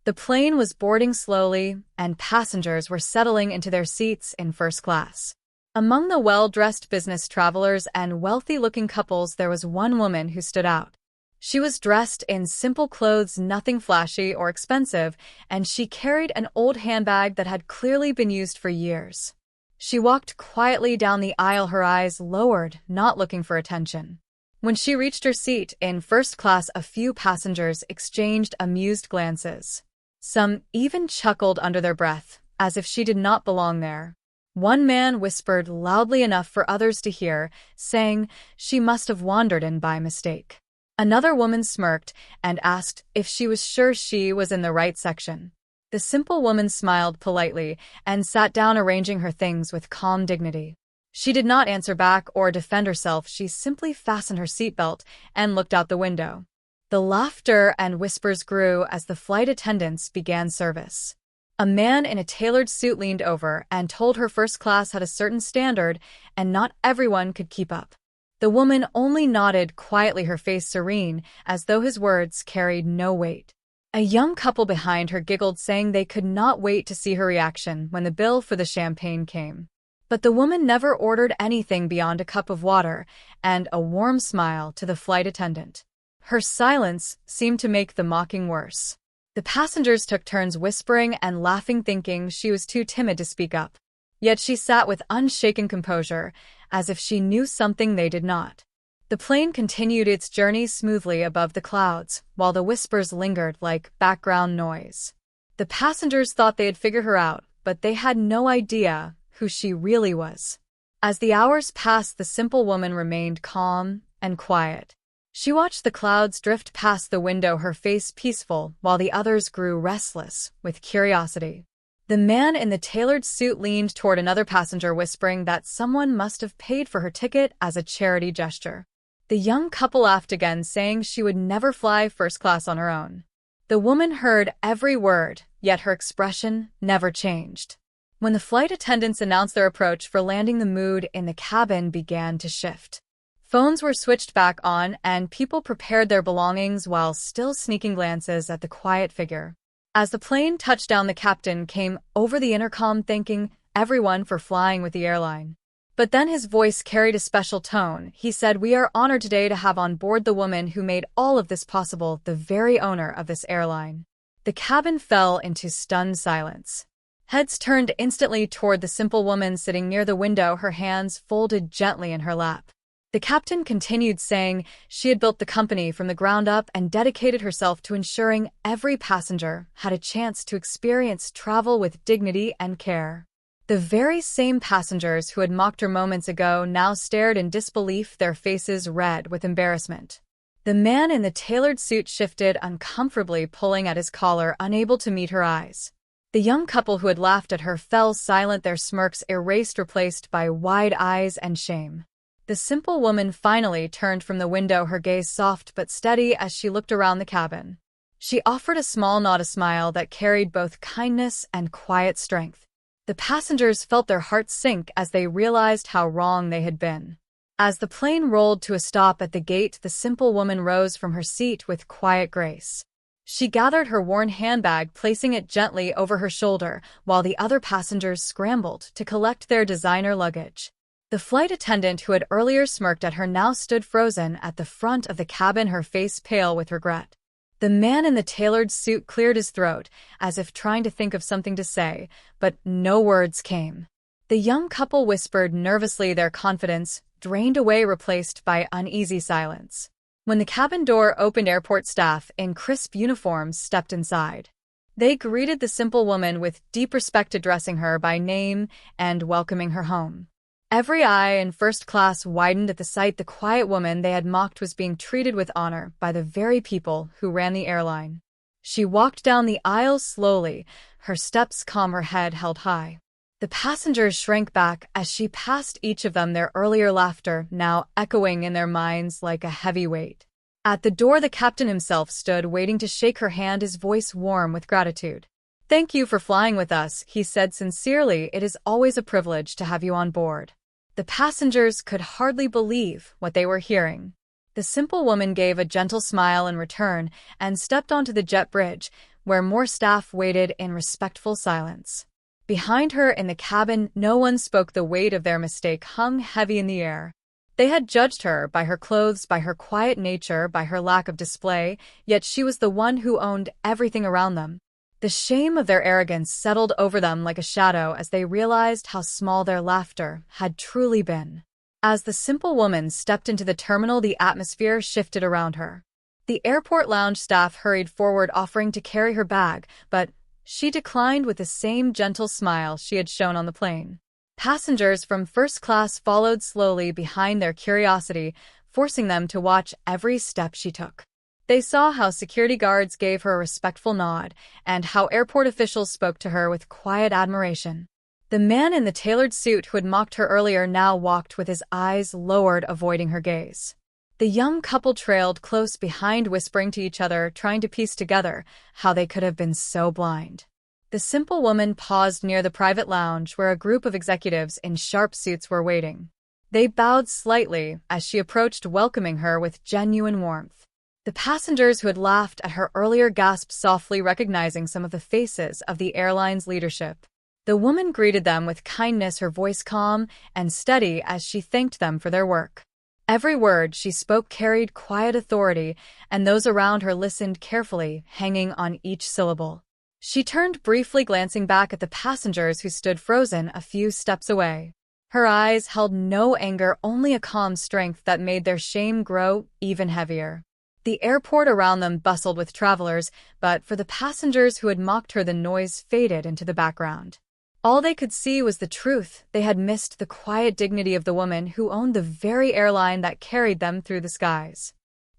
The plane was boarding slowly, and passengers were settling into their seats in first class. Among the well-dressed business travelers and wealthy-looking couples, there was one woman who stood out. She was dressed in simple clothes, nothing flashy or expensive, and she carried an old handbag that had clearly been used for years. She walked quietly down the aisle, her eyes lowered, not looking for attention. When she reached her seat in first class, a few passengers exchanged amused glances. Some even chuckled under their breath, as if she did not belong there. One man whispered loudly enough for others to hear, saying she must have wandered in by mistake. Another woman smirked and asked if she was sure she was in the right section. The simple woman smiled politely and sat down, arranging her things with calm dignity. She did not answer back or defend herself. She simply fastened her seatbelt and looked out the window. The laughter and whispers grew as the flight attendants began service. A man in a tailored suit leaned over and told her first class had a certain standard and not everyone could keep up. The woman only nodded quietly, her face serene, as though his words carried no weight. A young couple behind her giggled, saying they could not wait to see her reaction when the bill for the champagne came. But the woman never ordered anything beyond a cup of water and a warm smile to the flight attendant. Her silence seemed to make the mocking worse. The passengers took turns whispering and laughing, thinking she was too timid to speak up. Yet she sat with unshaken composure, as if she knew something they did not. The plane continued its journey smoothly above the clouds, while the whispers lingered like background noise. The passengers thought they had figured her out, but they had no idea who she really was. As the hours passed, the simple woman remained calm and quiet. She watched the clouds drift past the window, her face peaceful, while the others grew restless with curiosity. The man in the tailored suit leaned toward another passenger, whispering that someone must have paid for her ticket as a charity gesture. The young couple laughed again, saying she would never fly first class on her own. The woman heard every word, yet her expression never changed. When the flight attendants announced their approach for landing, the mood in the cabin began to shift. Phones were switched back on, and people prepared their belongings while still sneaking glances at the quiet figure. As the plane touched down, the captain came over the intercom, thanking everyone for flying with the airline. But then his voice carried a special tone. He said, "We are honored today to have on board the woman who made all of this possible, the very owner of this airline." The cabin fell into stunned silence. Heads turned instantly toward the simple woman sitting near the window, her hands folded gently in her lap. The captain continued, saying she had built the company from the ground up and dedicated herself to ensuring every passenger had a chance to experience travel with dignity and care. The very same passengers who had mocked her moments ago now stared in disbelief, their faces red with embarrassment. The man in the tailored suit shifted uncomfortably, pulling at his collar, unable to meet her eyes. The young couple who had laughed at her fell silent, their smirks erased, replaced by wide eyes and shame. The simple woman finally turned from the window, her gaze soft but steady as she looked around the cabin. She offered a small nod, a smile that carried both kindness and quiet strength. The passengers felt their hearts sink as they realized how wrong they had been. As the plane rolled to a stop at the gate, the simple woman rose from her seat with quiet grace. She gathered her worn handbag, placing it gently over her shoulder, while the other passengers scrambled to collect their designer luggage. The flight attendant who had earlier smirked at her now stood frozen at the front of the cabin, her face pale with regret. The man in the tailored suit cleared his throat, as if trying to think of something to say, but no words came. The young couple whispered nervously, their confidence drained away, replaced by uneasy silence. When the cabin door opened, airport staff in crisp uniforms stepped inside. They greeted the simple woman with deep respect, addressing her by name and welcoming her home. Every eye in first class widened at the sight. The quiet woman they had mocked was being treated with honor by the very people who ran the airline. She walked down the aisle slowly, her steps calm, her head held high. The passengers shrank back as she passed, each of them, their earlier laughter now echoing in their minds like a heavy weight. At the door, the captain himself stood, waiting to shake her hand, his voice warm with gratitude. "Thank you for flying with us," he said sincerely. "It is always a privilege to have you on board." The passengers could hardly believe what they were hearing. The simple woman gave a gentle smile in return and stepped onto the jet bridge, where more staff waited in respectful silence. Behind her in the cabin, no one spoke. The weight of their mistake hung heavy in the air. They had judged her by her clothes, by her quiet nature, by her lack of display, yet she was the one who owned everything around them. The shame of their arrogance settled over them like a shadow as they realized how small their laughter had truly been. As the simple woman stepped into the terminal, the atmosphere shifted around her. The airport lounge staff hurried forward, offering to carry her bag, but she declined with the same gentle smile she had shown on the plane. Passengers from first class followed slowly behind their curiosity, forcing them to watch every step she took. They saw how security guards gave her a respectful nod, and how airport officials spoke to her with quiet admiration. The man in the tailored suit who had mocked her earlier now walked with his eyes lowered, avoiding her gaze. The young couple trailed close behind, whispering to each other, trying to piece together how they could have been so blind. The simple woman paused near the private lounge where a group of executives in sharp suits were waiting. They bowed slightly as she approached, welcoming her with genuine warmth. The passengers who had laughed at her earlier gasped softly, recognizing some of the faces of the airline's leadership. The woman greeted them with kindness, her voice calm and steady as she thanked them for their work. Every word she spoke carried quiet authority, and those around her listened carefully, hanging on each syllable. She turned briefly, glancing back at the passengers who stood frozen a few steps away. Her eyes held no anger, only a calm strength that made their shame grow even heavier. The airport around them bustled with travelers, but for the passengers who had mocked her, the noise faded into the background. All they could see was the truth. They had missed the quiet dignity of the woman who owned the very airline that carried them through the skies.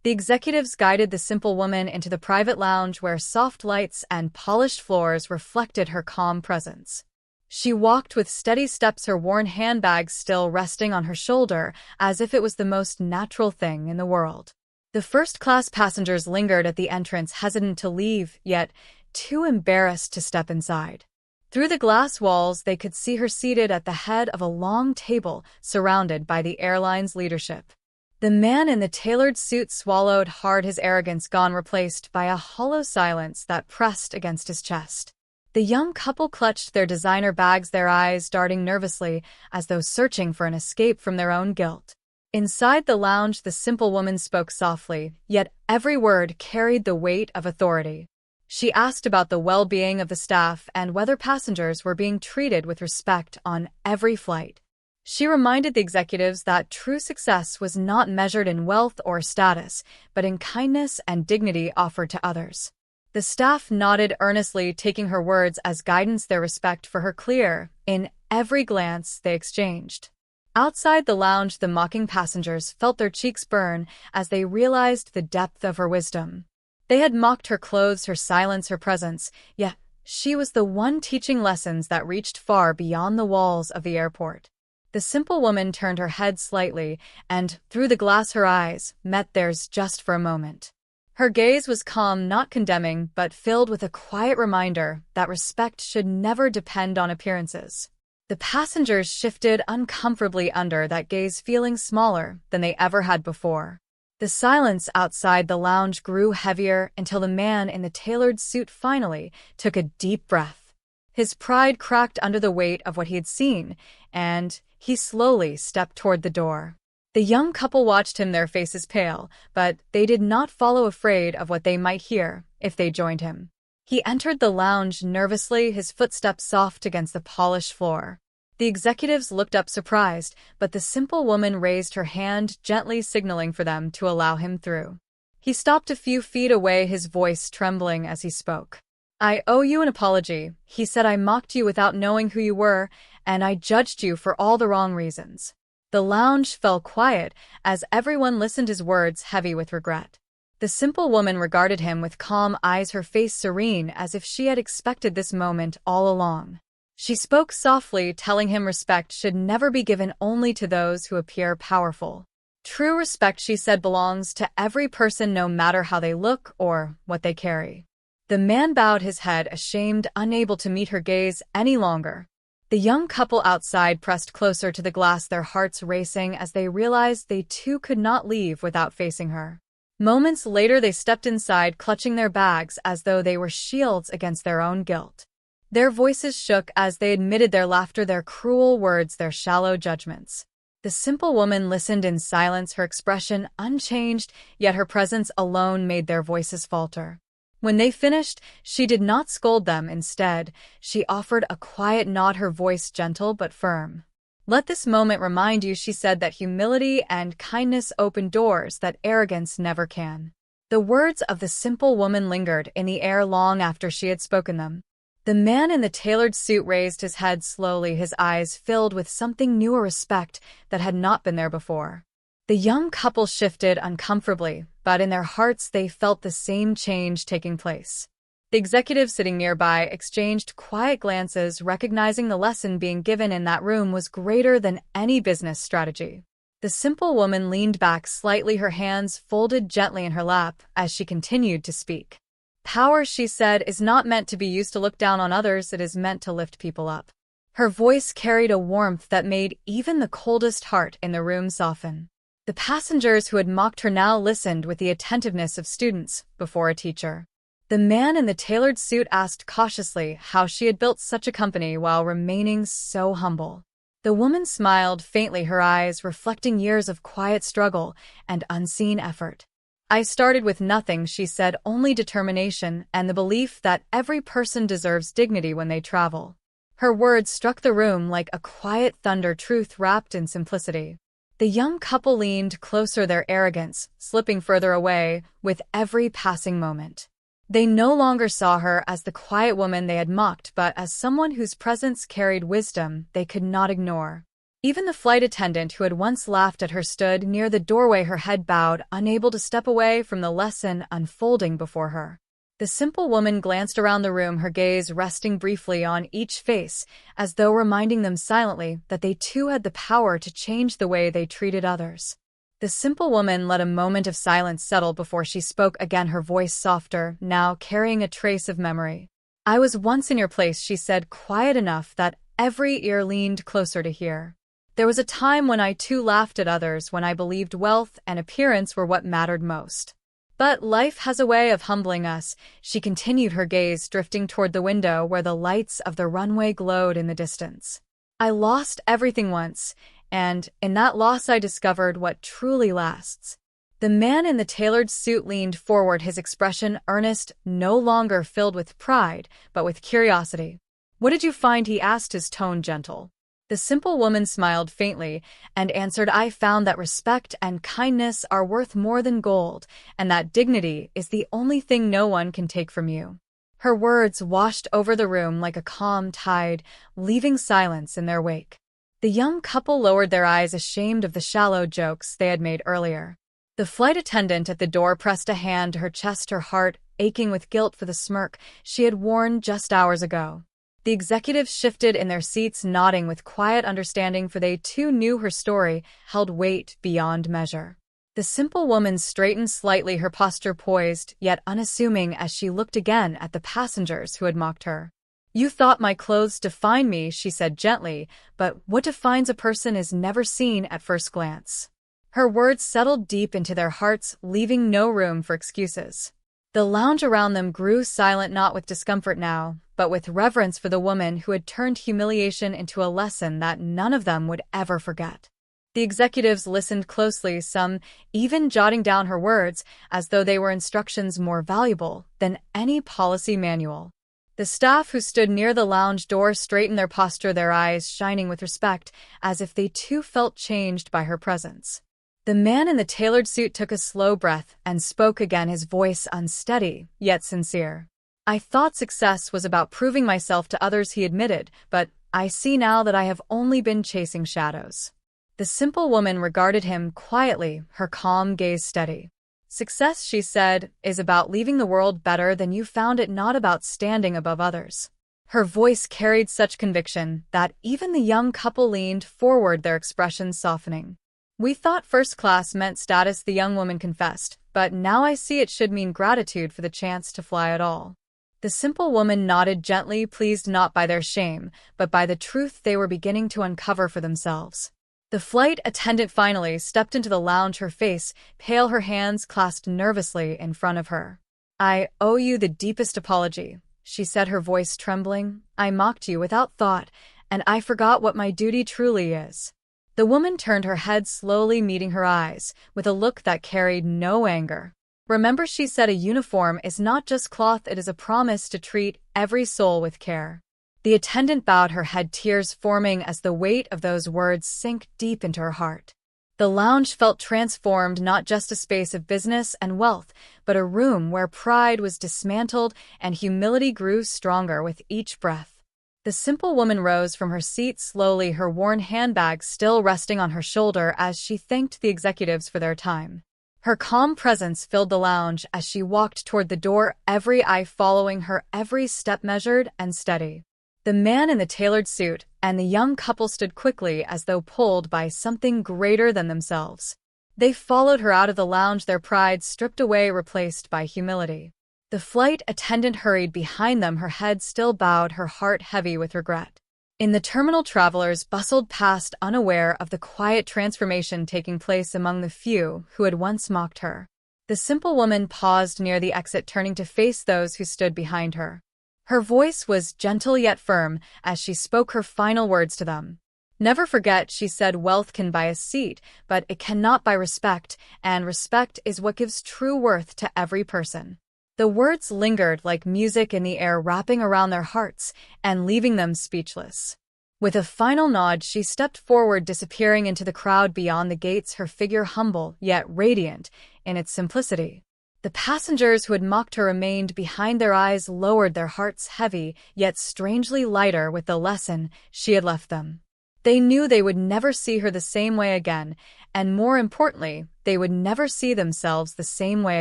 The executives guided the simple woman into the private lounge where soft lights and polished floors reflected her calm presence. She walked with steady steps, her worn handbag still resting on her shoulder, as if it was the most natural thing in the world. The first-class passengers lingered at the entrance, hesitant to leave, yet too embarrassed to step inside. Through the glass walls, they could see her seated at the head of a long table, surrounded by the airline's leadership. The man in the tailored suit swallowed hard, his arrogance gone, replaced by a hollow silence that pressed against his chest. The young couple clutched their designer bags, their eyes darting nervously, as though searching for an escape from their own guilt. Inside the lounge, the simple woman spoke softly, yet every word carried the weight of authority. She asked about the well-being of the staff and whether passengers were being treated with respect on every flight. She reminded the executives that true success was not measured in wealth or status, but in kindness and dignity offered to others. The staff nodded earnestly, taking her words as guidance, their respect for her clear in every glance they exchanged. Outside the lounge, the mocking passengers felt their cheeks burn as they realized the depth of her wisdom. They had mocked her clothes, her silence, her presence, yet she was the one teaching lessons that reached far beyond the walls of the airport. The simple woman turned her head slightly, and through the glass her eyes met theirs just for a moment. Her gaze was calm, not condemning, but filled with a quiet reminder that respect should never depend on appearances. The passengers shifted uncomfortably under that gaze, feeling smaller than they ever had before. The silence outside the lounge grew heavier until the man in the tailored suit finally took a deep breath. His pride cracked under the weight of what he had seen, and he slowly stepped toward the door. The young couple watched him, their faces pale, but they did not follow, afraid of what they might hear if they joined him. He entered the lounge nervously, his footsteps soft against the polished floor. The executives looked up surprised, but the simple woman raised her hand, gently signaling for them to allow him through. He stopped a few feet away, his voice trembling as he spoke. "I owe you an apology," he said. "I mocked you without knowing who you were, and I judged you for all the wrong reasons." The lounge fell quiet as everyone listened, his words heavy with regret. The simple woman regarded him with calm eyes, her face serene as if she had expected this moment all along. She spoke softly, telling him respect should never be given only to those who appear powerful. True respect, she said, belongs to every person, no matter how they look or what they carry. The man bowed his head, ashamed, unable to meet her gaze any longer. The young couple outside pressed closer to the glass, their hearts racing as they realized they too could not leave without facing her. Moments later, they stepped inside, clutching their bags as though they were shields against their own guilt. Their voices shook as they admitted their laughter, their cruel words, their shallow judgments. The simple woman listened in silence, her expression unchanged, yet her presence alone made their voices falter. When they finished, she did not scold them. Instead, she offered a quiet nod, her voice gentle but firm. "Let this moment remind you," she said, "that humility and kindness open doors that arrogance never can." The words of the simple woman lingered in the air long after she had spoken them. The man in the tailored suit raised his head slowly, his eyes filled with something new, a respect that had not been there before. The young couple shifted uncomfortably, but in their hearts they felt the same change taking place. The executives sitting nearby exchanged quiet glances, recognizing the lesson being given in that room was greater than any business strategy. The simple woman leaned back slightly, her hands folded gently in her lap as she continued to speak. "Power," she said, "is not meant to be used to look down on others, it is meant to lift people up." Her voice carried a warmth that made even the coldest heart in the room soften. The passengers who had mocked her now listened with the attentiveness of students before a teacher. The man in the tailored suit asked cautiously how she had built such a company while remaining so humble. The woman smiled faintly, her eyes reflecting years of quiet struggle and unseen effort. "I started with nothing," she said, "only determination and the belief that every person deserves dignity when they travel." Her words struck the room like a quiet thunder, truth wrapped in simplicity. The young couple leaned closer, their arrogance slipping further away with every passing moment. They no longer saw her as the quiet woman they had mocked, but as someone whose presence carried wisdom they could not ignore. Even the flight attendant who had once laughed at her stood near the doorway, her head bowed, unable to step away from the lesson unfolding before her. The simple woman glanced around the room, her gaze resting briefly on each face, as though reminding them silently that they too had the power to change the way they treated others. The simple woman let a moment of silence settle before she spoke again, her voice softer, now carrying a trace of memory. "I was once in your place," she said, quiet enough that every ear leaned closer to hear. "There was a time when I too laughed at others, when I believed wealth and appearance were what mattered most. But life has a way of humbling us," she continued, her gaze drifting toward the window where the lights of the runway glowed in the distance. "I lost everything once, and in that loss I discovered what truly lasts." The man in the tailored suit leaned forward, his expression earnest, no longer filled with pride, but with curiosity. "What did you find?" he asked, his tone gentle. The simple woman smiled faintly and answered, "I found that respect and kindness are worth more than gold, and that dignity is the only thing no one can take from you." Her words washed over the room like a calm tide, leaving silence in their wake. The young couple lowered their eyes, ashamed of the shallow jokes they had made earlier. The flight attendant at the door pressed a hand to her chest, her heart aching with guilt for the smirk she had worn just hours ago. The executives shifted in their seats, nodding with quiet understanding, for they too knew her story held weight beyond measure. The simple woman straightened slightly, her posture poised, yet unassuming, as she looked again at the passengers who had mocked her. "You thought my clothes defined me," she said gently, "but what defines a person is never seen at first glance." Her words settled deep into their hearts, leaving no room for excuses. The lounge around them grew silent, not with discomfort now, but with reverence for the woman who had turned humiliation into a lesson that none of them would ever forget. The executives listened closely, some even jotting down her words as though they were instructions more valuable than any policy manual. The staff who stood near the lounge door straightened their posture, their eyes shining with respect, as if they too felt changed by her presence. The man in the tailored suit took a slow breath and spoke again, his voice unsteady, yet sincere. "I thought success was about proving myself to others," he admitted, "but I see now that I have only been chasing shadows." The simple woman regarded him quietly, her calm gaze steady. "Success," she said, "is about leaving the world better than you found it, not about standing above others." Her voice carried such conviction that even the young couple leaned forward, their expressions softening. "We thought first class meant status," the young woman confessed, "but now I see it should mean gratitude for the chance to fly at all." The simple woman nodded gently, pleased not by their shame, but by the truth they were beginning to uncover for themselves. The flight attendant finally stepped into the lounge, her face pale, her hands clasped nervously in front of her. "I owe you the deepest apology," she said, her voice trembling. "I mocked you without thought, and I forgot what my duty truly is." The woman turned her head slowly, meeting her eyes with a look that carried no anger. "Remember," she said, "a uniform is not just cloth, it is a promise to treat every soul with care." The attendant bowed her head, tears forming as the weight of those words sank deep into her heart. The lounge felt transformed, not just a space of business and wealth, but a room where pride was dismantled and humility grew stronger with each breath. The simple woman rose from her seat slowly, her worn handbag still resting on her shoulder as she thanked the executives for their time. Her calm presence filled the lounge as she walked toward the door, every eye following her, every step measured and steady. The man in the tailored suit and the young couple stood quickly as though pulled by something greater than themselves. They followed her out of the lounge, their pride stripped away, replaced by humility. The flight attendant hurried behind them, her head still bowed, her heart heavy with regret. In the terminal, travelers bustled past, unaware of the quiet transformation taking place among the few who had once mocked her. The simple woman paused near the exit, turning to face those who stood behind her. Her voice was gentle yet firm as she spoke her final words to them. "Never forget," she said, "wealth can buy a seat, but it cannot buy respect, and respect is what gives true worth to every person." The words lingered like music in the air, wrapping around their hearts and leaving them speechless. With a final nod, she stepped forward, disappearing into the crowd beyond the gates, her figure humble yet radiant in its simplicity. The passengers who had mocked her remained behind, their eyes lowered, their hearts heavy yet strangely lighter with the lesson she had left them. They knew they would never see her the same way again, and more importantly, they would never see themselves the same way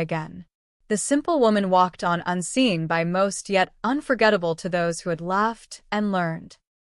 again. The simple woman walked on, unseen by most, yet unforgettable to those who had laughed and learned.